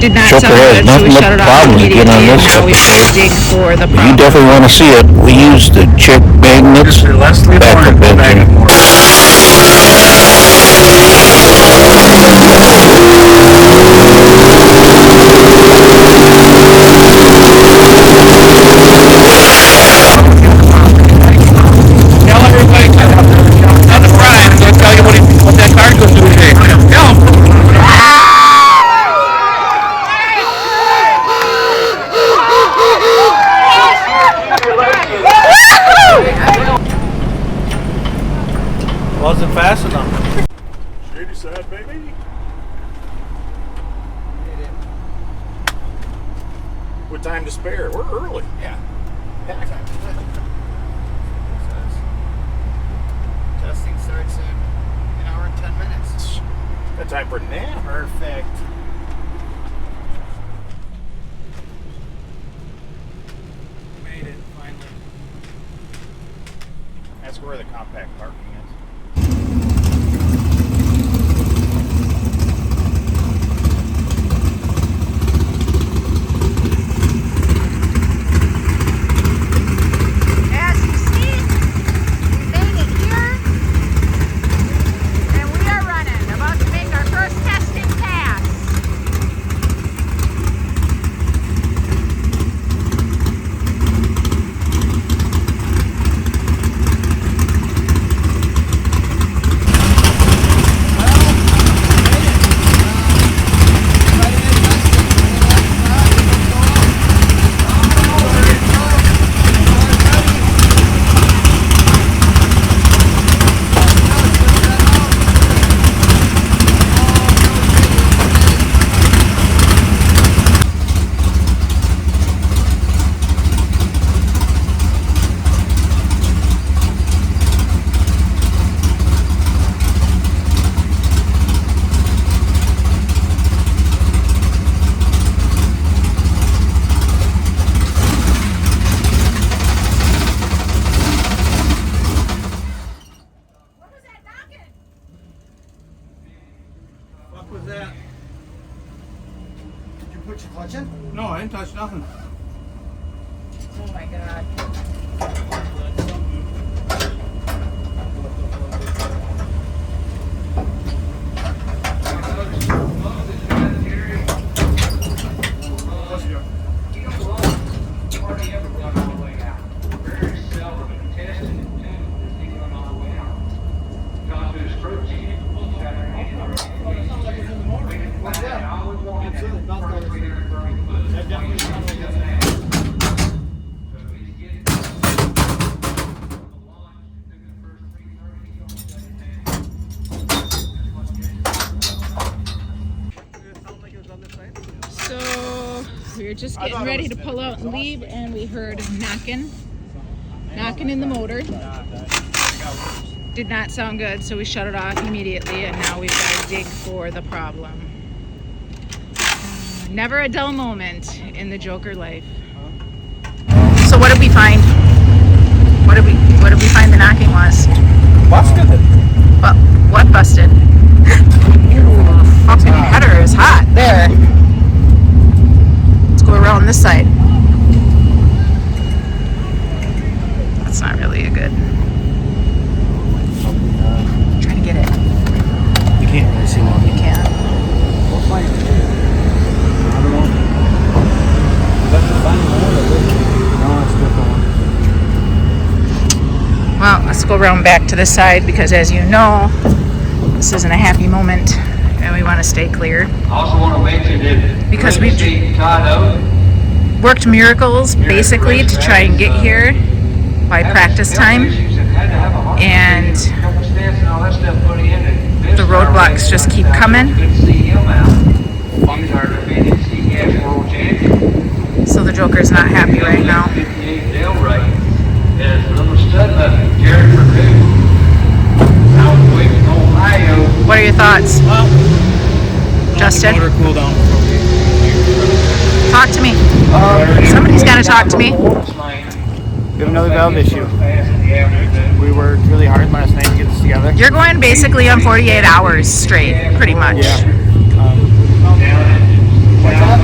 Did not Choker sound has good, so we nothing shut but it off problems getting immediately, on and this now we episode. dig for the You problem. definitely want to see it. We use the chick magnets backup engine. Wasn't fast enough. Shadyside, baby. With time to spare. We're early. Yeah. Testing starts in an hour and 10 minutes. Got time for a nap. Perfect. Made it, finally. That's where the compact parking is. As you see, we made it here, and we are running, about to make our first testing pass. What was that? Did you put your clutch in? No, I didn't touch nothing. Oh my God. So we were just getting ready to pull out and leave, and we heard knocking in the motor. Did not sound good, so we shut it off immediately, and now we've got to dig for the problem. Never a dull moment in the Joker life. So what did we find? What did we find the knocking was? Busted it. Well, what busted? Fucking header is hot there. Let's go around this side. That's not really a good. Trying to get it. You can't really see one. You can't. We'll find it. I don't know. That's the final one. No, it's different one. Well, let's go around back to this side because, as you know, this isn't a happy moment, and we want to stay clear. Also want to mention that Because we've Todd Oak, worked miracles basically to try and get here by practice time, and the roadblocks just keep coming. So the Joker's not happy right now. What are your thoughts, Justin? Motor cool down. Talk to me. Somebody's got to talk to me. We have another valve issue. We worked really hard last night to get this together. You're going basically on 48 hours straight, pretty much. Yeah. What's that?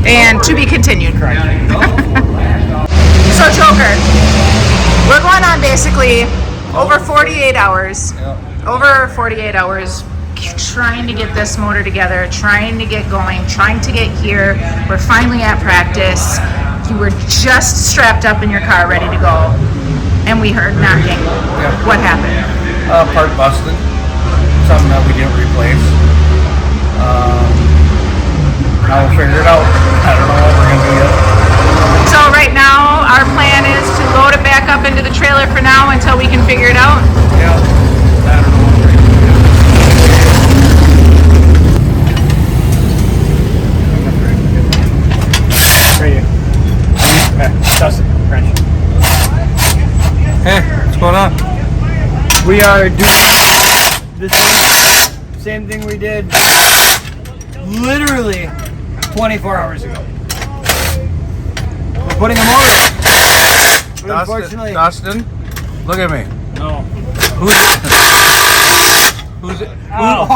And to be continued. So Joker, we're going on basically over 48 hours. Over 48 hours trying to get this motor together, trying to get going, trying to get here. We're finally at practice. You were just strapped up in your car ready to go, and we heard knocking. What happened? Part busted. Something that we didn't replace. Now we'll figure it out. I don't know what we're going to do yet. So right now, our plan is to load it back up into the trailer for now until we can figure it out. Yeah. I don't know what we're going to do yet. Right here. Dustin, French. Hey, what's going on? We are doing the same thing we did literally 24 hours ago. We're putting them over. But unfortunately, Dustin, look at me. no. Who's it? Oh.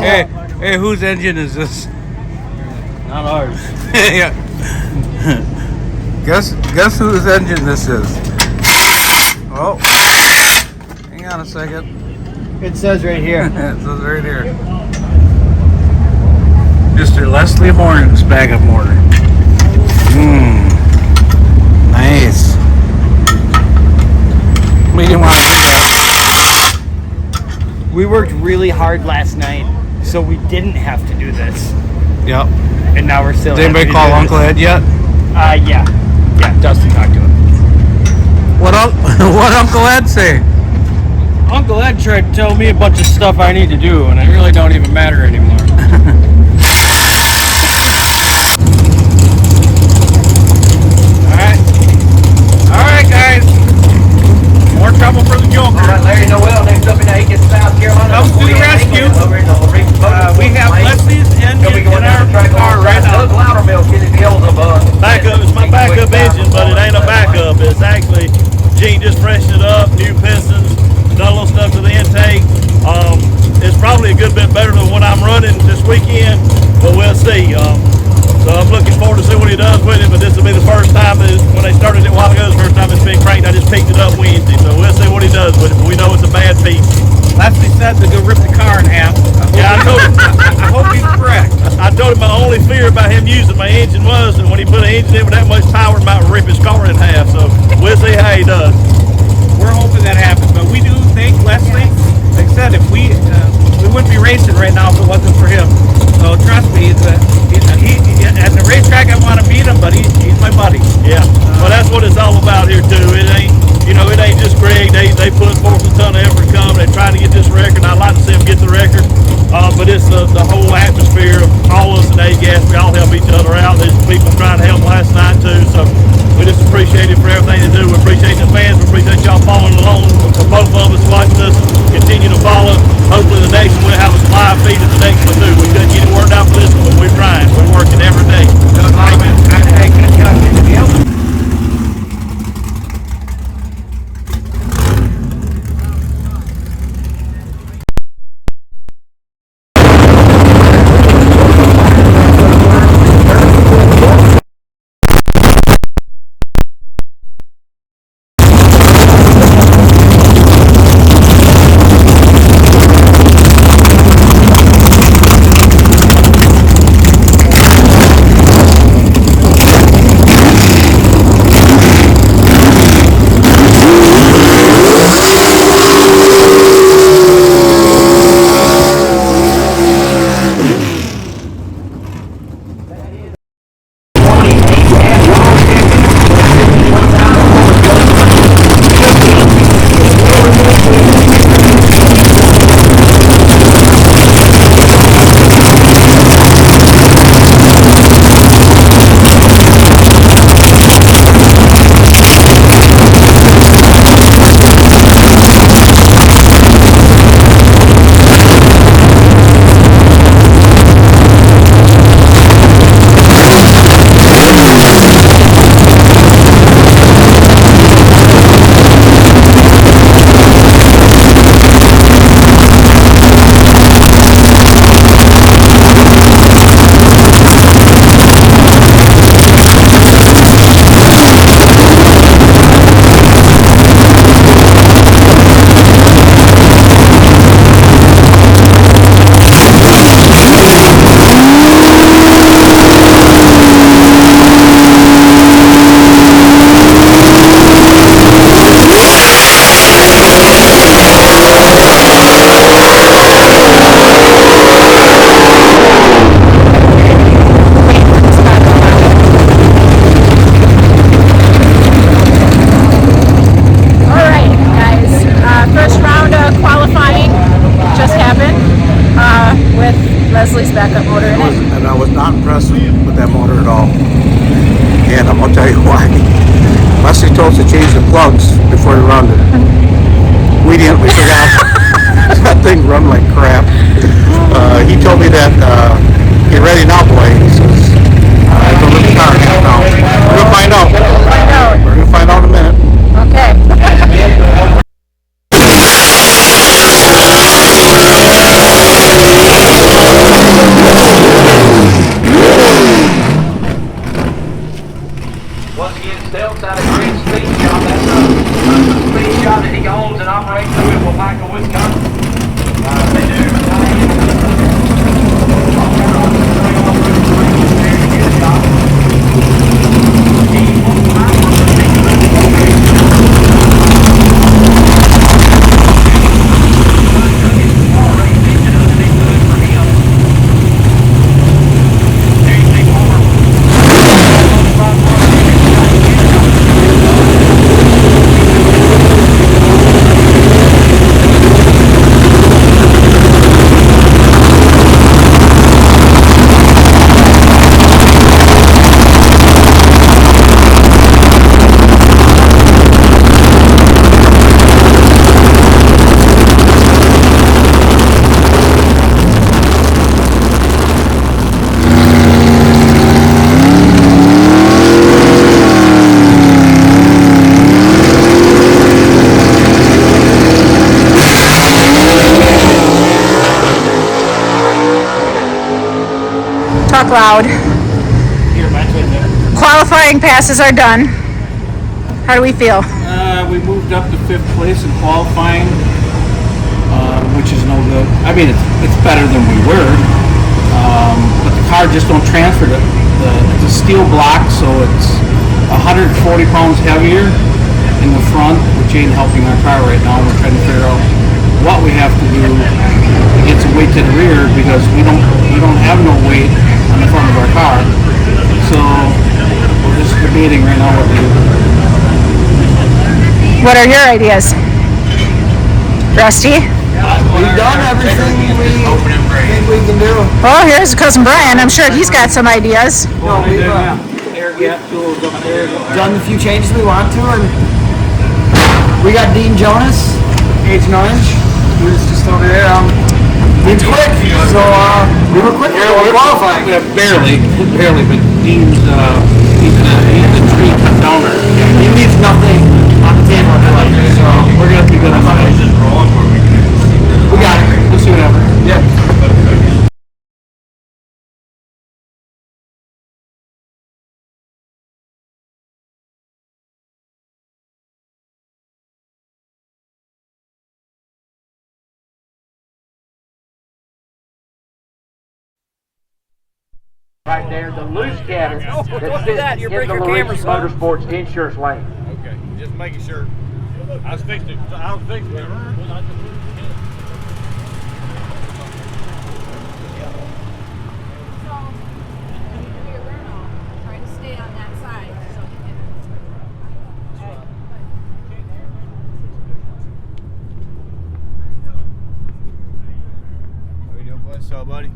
Hey, whose engine is this? Not ours. Yeah. Guess whose engine this is? Oh, hang on a second. It says right here. It says right here. Mr. Leslie Morgan's backup motor. Nice. We didn't want to do that. We worked really hard last night, so we didn't have to do this. Yep. And now we're still. Did anybody call Uncle Ed yet? Yeah. Dustin talked to him. What Uncle Ed say? Uncle Ed tried to tell me a bunch of stuff I need to do, and it really don't even matter anymore. All right, guys. More trouble for the Joker. Larry Noel, next up in Aiken, South Carolina. Comes to the rescue. We have Leslie's engine in our car right now. Backup, it's my backup engine, but it ain't a backup. It's actually, Gene just freshened it up, new pistons, done a little stuff to the intake. It's probably a good bit better than what I'm running this weekend, but we'll see. So I'm looking forward to see what he does with it, but this will be the first time, when they started it a while ago, the first time it's been cranked. I just picked it up Wednesday, so we'll see what he does with it, but we know it's a bad piece. Leslie said to go rip the car in half. Yeah, I told him. I hope he's correct. I told him my only fear about him using my engine was that when he put an engine in with that much power, it might rip his car in half. So we'll see how he does. We're hoping that happens, but we do think Leslie, like I said, if we wouldn't be racing right now if it wasn't for him. So trust me, at the racetrack I want to beat him, but he's my buddy. Yeah, well that's what it's all about here too. It ain't, it ain't just Greg. They put forth a ton of effort coming. They're trying to get this record. I'd like to see them get the record. But it's the whole atmosphere of all of us in A-Gas. We all help each other out. There's people trying to help last night too. So we just appreciate it for everything they do. We appreciate the fans. We appreciate y'all following along. For both of us watching us, continue to follow. Hopefully the next one we'll have a live feed at the next one too. We couldn't get it worked out for this one, but we're trying. We're working every day. that motor at all. And I'm gonna tell you why. Leslie told us to change the plugs before we run it. We didn't, we forgot. That thing run like crap. He told me that, get ready now, boy. He says, go look at the car now. We're gonna find out. We're gonna find out in a minute. Okay. Once again, Stealth's out of great speed shop. That's a speed shop that he owns and operates through in Wapaka, Wisconsin. They do. Talk loud. Qualifying passes are done. How do we feel? We moved up to 5th place in qualifying, which is no good. I mean, it's better than we were, but the car just don't transfer. It's a steel block, so it's 140 pounds heavier in the front, which ain't helping our car right now. We're trying to figure out what we have to do to get some weight to the rear, because we don't have no weight on the front of our car. So we're just debating right now what to do. What are your ideas? Rusty? We've done everything we think we can do. Oh, here's cousin Brian. I'm sure he's got some ideas. No, we've done the few changes we want to, and we got Dean Jonas, Agent Orange, who's just over there. Dean's quick, so we were quick. We're qualifying. Barely, but Dean's the tree cut downer. He leaves nothing on the table, so we're gonna be good on that. We got it. We'll see what happens. Yeah. Right there, the loose cabin that sits in the Lawrence Motorsports insurance lane. Okay, just making sure. I was fixing it. Try to stay on that side so he can. How you doing, buddy? What's up, buddy?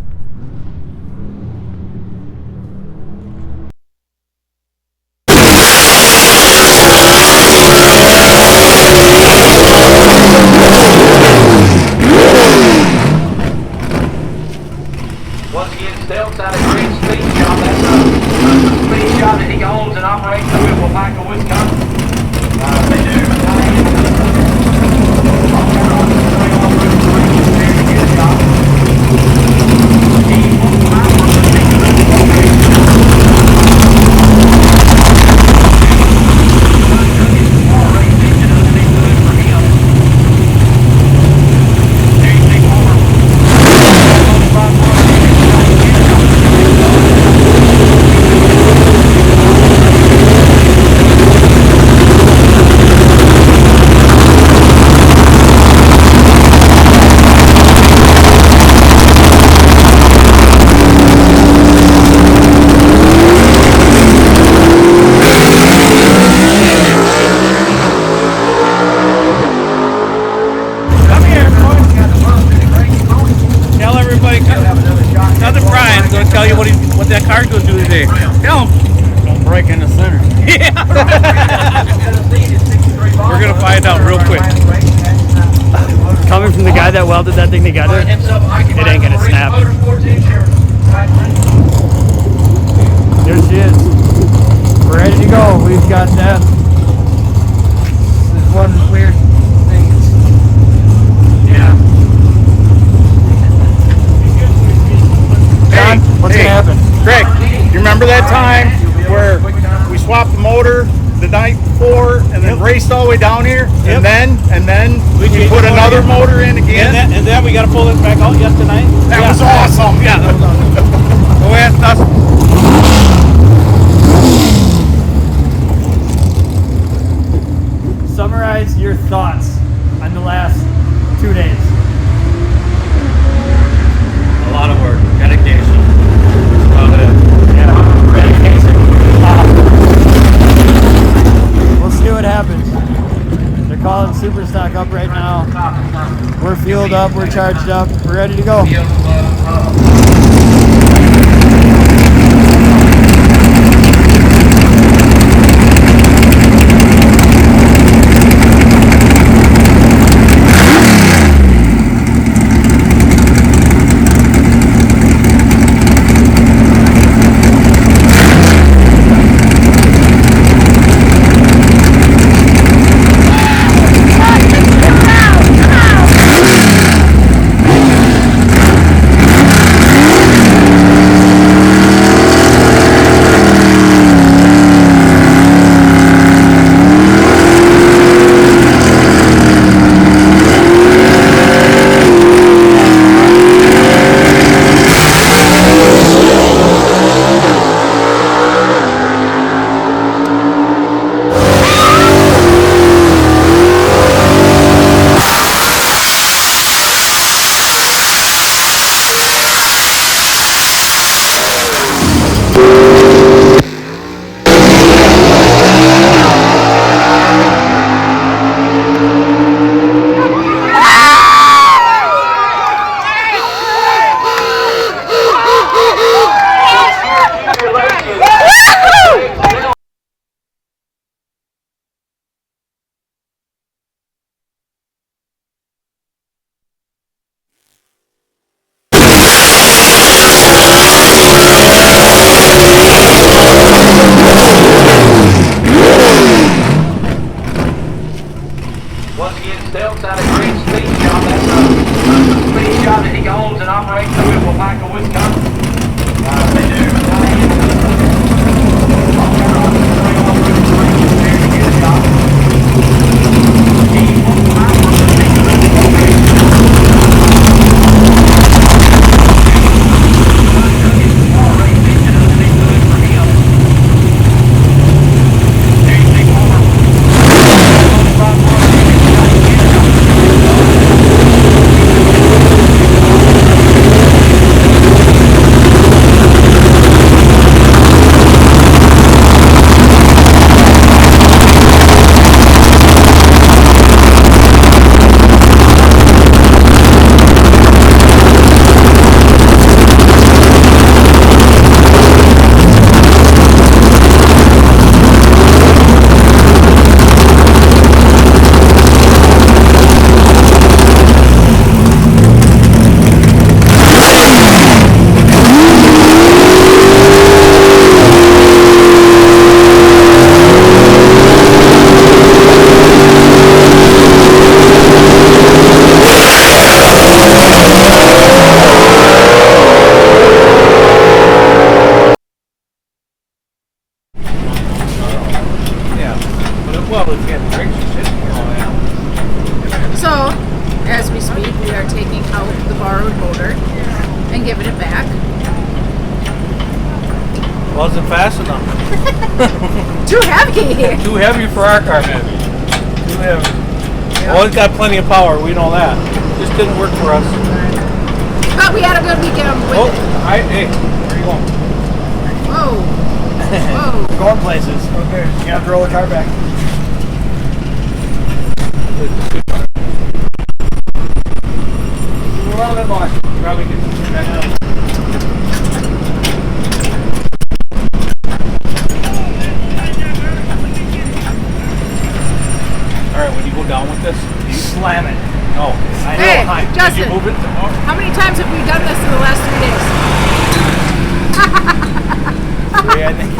back in the center. We're gonna find out real quick. Coming from the guy that welded that thing together, it ain't gonna snap. There she is. We're ready to go. We've got that. This is one weird thing. Yeah. Hey, What's gonna happen? Greg, you remember that time where we swapped the motor the night before and then raced all the way down here? Yep. And then we changed put the motor another again. motor in again? And then we got to pull this back out yet tonight. That was awesome. Yeah, that was awesome. Go ahead, Dustin. Summarize your thoughts on the last 2 days. A lot of work, dedication. We'll see what happens. They're calling Super Stock up right now. We're fueled up, we're charged up, we're ready to go. Once again, stay outside a great speed shop. That's a speed shop that he owns and operates through in Wapaka, Wisconsin. They do. So, as we speak, we are taking out the borrowed motor and giving it back. Wasn't fast enough. Too heavy! Too heavy for our car. Too heavy. Well, it's got plenty of power. We know that. Just didn't work for us. But we had a good weekend with Oh, it. hey, where you going? Whoa. Whoa. Going places. Okay, you have to roll the car back. A little bit more. Probably get back out. done with this? You slam it. No. I know. Hey, Hi. Justin, Move it. how many times have we done this in the last 3 days? Yeah, I think.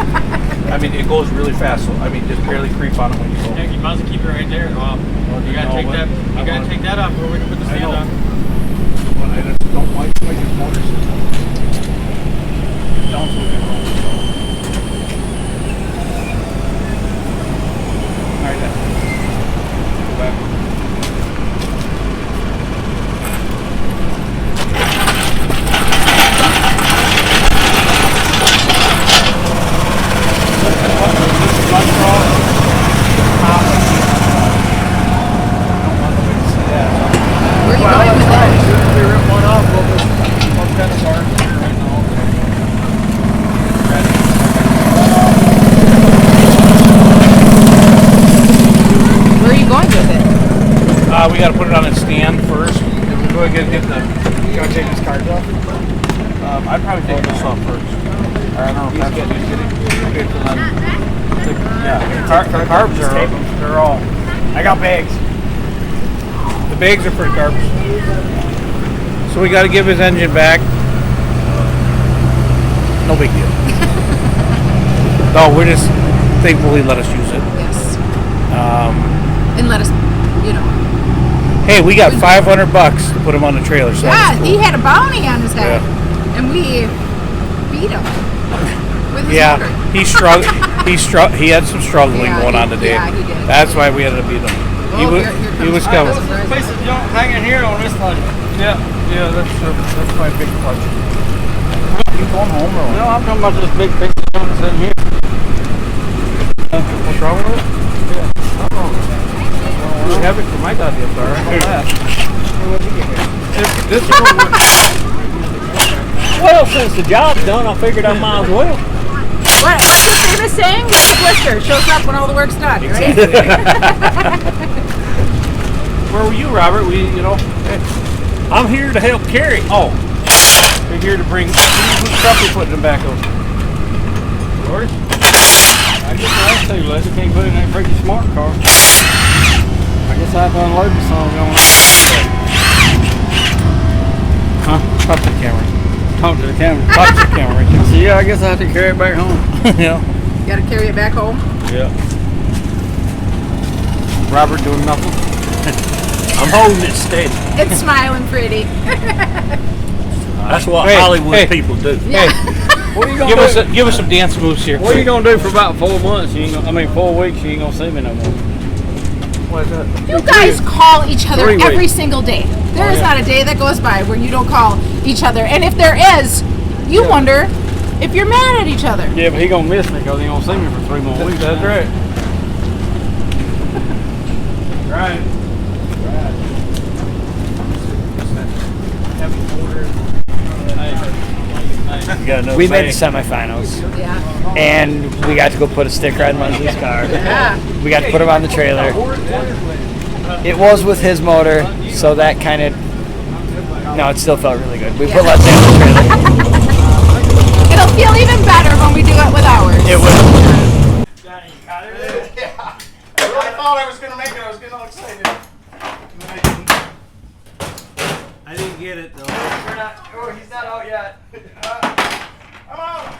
I mean, it goes really fast. So I mean, just barely creep on it when you go. You might as well keep it right there. Well, you gotta take that. You gotta take that off before we can put the stand on. But I just don't like his motors. Down so good. All right, then. Go back. Where are you going with it? We rip one off. What kind of car here right now? Where are you going with it? We got to put it on its stand first. We're going to get the. You gonna take these cards off? I'd probably take this off first. I don't know if that's what he's getting. Okay, so then. Yeah, the carbs are. Tape them. They're all. I got bags. The bags are for the carbs. So we got to give his engine back. No big deal. No, we're just thankful he let us use it. Yes. And let us, you know. Hey, we got $500 to put him on the trailer. So Yeah, that's cool. he had a bounty on his head. And we beat him. With his Yeah, motor. he had some struggling Yeah, going on today. yeah, he did. That's why we had to beat him. He Oh, was, here he was comes coming. Surprise. Piece of junk hanging here on this thing. Yeah, that's my big clutch. You going home or what? No, I'm talking about this big piece of junk that's in here. What's wrong with it? You have it for my goddamn car. I know that. This is what we're... Well, since the job's done, I figured I might as well. What's the famous saying? It's a blister. Shows up when all the work's done, right? Where were you, Robert? Hey. I'm here to help carry. Oh, we're here to bring... Whose truck we putting in the back of? Yours? I guess I'll tell you, Les, you can't put it in that freaking smart car. I guess I have to unload the song going on. Huh? Talk to the camera. Talk to the camera. Talk to the camera right there. So yeah, I guess I have to carry it back home. Yeah. You gotta carry it back home. Yeah. Robert doing nothing. I'm holding it steady. It's smiling pretty. That's what Hey, Hollywood hey. people do. Hey, What are you gonna do? give us some dance moves here. What are you gonna do for about 4 months? You ain't gonna, 4 weeks. You ain't gonna see me no more. What is that? You guys call each other 3 every weeks. single day. There is not a day that goes by where you don't call each other. And if there is, you wonder if you're mad at each other. Yeah, but he gonna miss me because he gonna see me for 3 more weeks. That's right. Right. You got another We made bag? the semifinals, Yeah. and we got to go put a sticker on Leslie's car. Yeah. We got to put him on the trailer. It was with his motor, so that kind of... No, it still felt really good. We put Leslie on the trailer. It'll feel even better when we do it with ours. It was... I thought I was going to make it. I was getting all excited. I didn't get it though. he's not out yet. I'm out.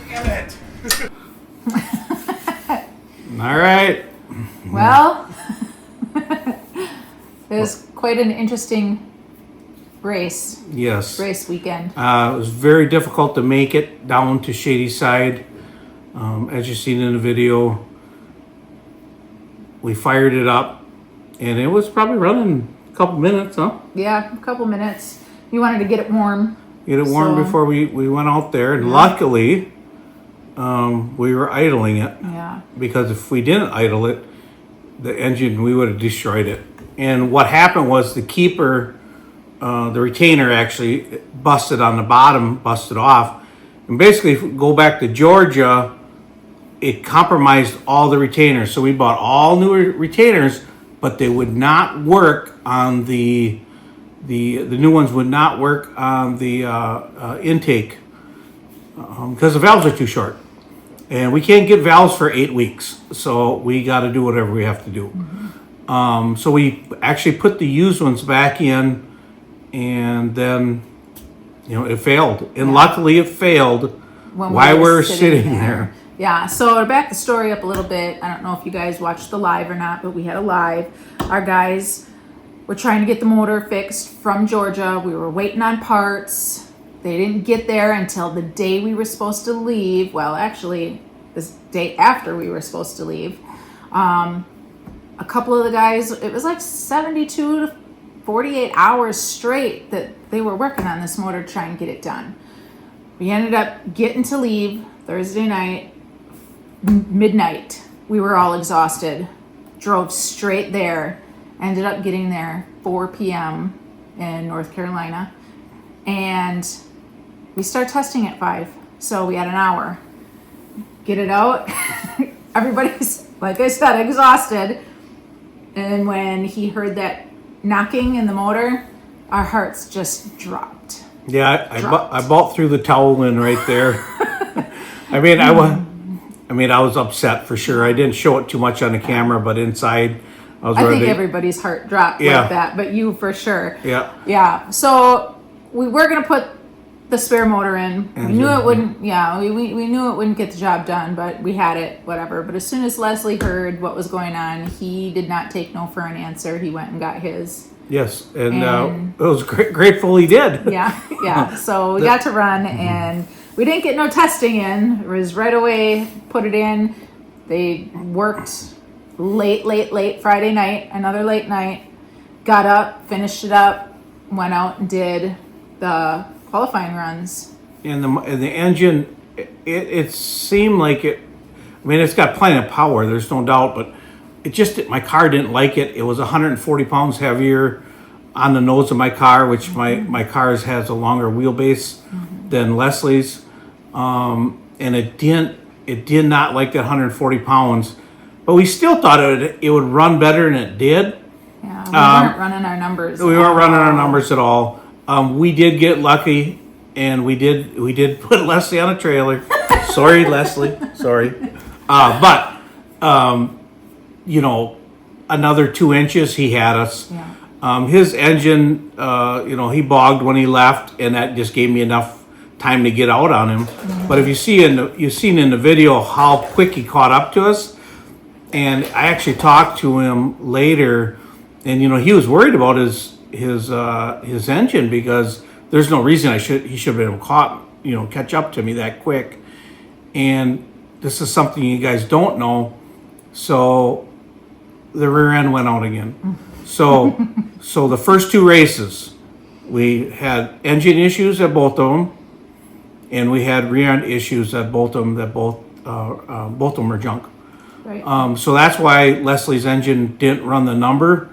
Damn it. All right. Well, it was quite an interesting race Yes. weekend. It was very difficult to make it down to Shadyside. As you've seen in the video, we fired it up, and it was probably running a couple minutes, huh? Yeah, a couple minutes. You wanted to get it warm. Get it warm So- before we went out there, and luckily, we were idling it. Yeah. Because if we didn't idle it, the engine, we would have destroyed it. And what happened was the keeper, the retainer actually busted on the bottom, busted off. And basically, if we go back to Georgia, it compromised all the retainers. So we bought all new retainers, but they would not work on the new ones would not work on the intake because the valves are too short. And we can't get valves for 8 weeks, so we got to do whatever we have to do. So we actually put the used ones back in, and then, it failed. And luckily it failed while we were sitting there. Yeah, so to back the story up a little bit, I don't know if you guys watched the live or not, but we had a live. Our guys were trying to get the motor fixed from Georgia. We were waiting on parts. They didn't get there until the day we were supposed to leave. Well, actually, the day after we were supposed to leave. A couple of the guys, it was like 72 to 48 hours straight that they were working on this motor to try and get it done. We ended up getting to leave Thursday night, midnight. We were all exhausted. Drove straight there. Ended up getting there 4 p.m. in North Carolina. And we start testing at 5. So we had an hour. Get it out. Everybody's, like I said, exhausted. And when he heard that knocking in the motor, our hearts just dropped. Yeah, I about threw the towel in right there. I was upset for sure. I didn't show it too much on the camera, but inside I was ready. I think everybody's heart dropped like that, but you for sure. Yeah. Yeah. So we were gonna put the spare motor in. We knew it wouldn't. Yeah, we knew it wouldn't get the job done, but we had it, whatever. But as soon as Leslie heard what was going on, he did not take no for an answer. He went and got his. Yes, and it was grateful he did. Yeah. So we got to run, and we didn't get no testing in. It was right away, put it in. They worked late Friday night, another late night. Got up, finished it up, went out and did the qualifying runs. And the engine, it seemed like it. I mean, it's got plenty of power. There's no doubt, but my car didn't like it. It was 140 pounds heavier on the nose of my car, which my car has a longer wheelbase than Leslie's, and it did not like that 140 pounds. But we still thought it would run better than it did. Yeah, we weren't running our numbers. We weren't running our numbers at all. We did get lucky, and we did put Leslie on a trailer. Sorry, Leslie. Sorry. But another 2 inches, he had us. Yeah. His engine, he bogged when he left, and that just gave me enough time to get out on him. But if you've seen in the video how quick he caught up to us, and I actually talked to him later, and he was worried about his engine because there's no reason he should have been caught, catch up to me that quick. And this is something you guys don't know. So the rear end went out again. So the first 2 races, we had engine issues at both of them, and we had rear end issues at both of them. That both of them were junk. Right. So that's why Leslie's engine didn't run the number,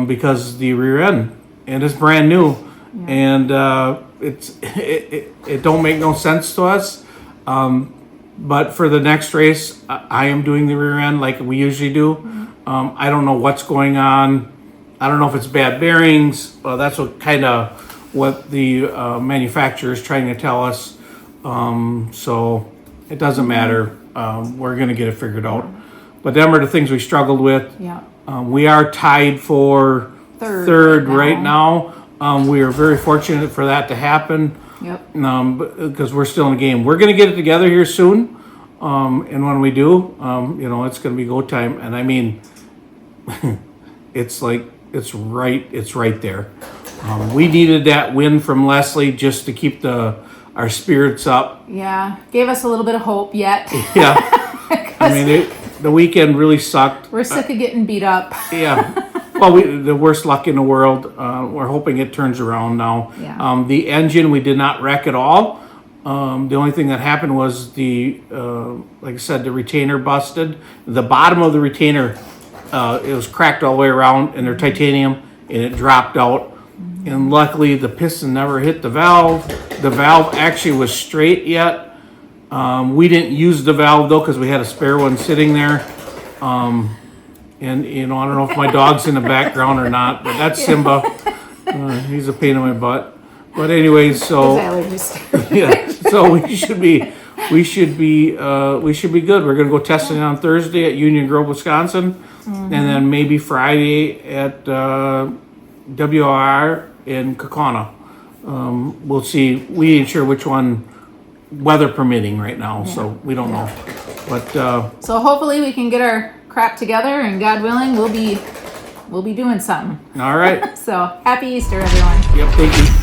because the rear end, and it's brand new, and it don't make no sense to us. But for the next race, I am doing the rear end like we usually do. I don't know what's going on. I don't know if it's bad bearings. That's what the manufacturer is trying to tell us. So it doesn't matter. We're going to get it figured out. But them are the things we struggled with. Yeah. We are tied for third right now. We are very fortunate for that to happen. Yep. Because we're still in the game. We're going to get it together here soon. And when we do, it's going to be go time. And I mean, it's right there. We needed that win from Leslie just to keep our spirits up. Yeah. Gave us a little bit of hope yet. Yeah. I mean, the weekend really sucked. We're sick of getting beat up. Yeah. Well, the worst luck in the world. We're hoping it turns around now. Yeah. The engine we did not wreck at all. The only thing that happened was like I said, the retainer busted. The bottom of the retainer, it was cracked all the way around, and they're titanium, and it dropped out. And luckily, the piston never hit the valve. The valve actually was straight yet. We didn't use the valve though because we had a spare one sitting there. And I don't know if my dog's in the background or not, but that's Simba. He's a pain in my butt. But anyways, so His allergies. yeah, so we should be we should be good. We're gonna go testing it on Thursday at Union Grove, Wisconsin, and then maybe Friday at WR in Kaukauna. We'll see. We ain't sure which one, weather permitting right now, so we don't know. But So hopefully we can get our crap together, and God willing, we'll be doing something. all right. So happy Easter, everyone. Yep. Thank you.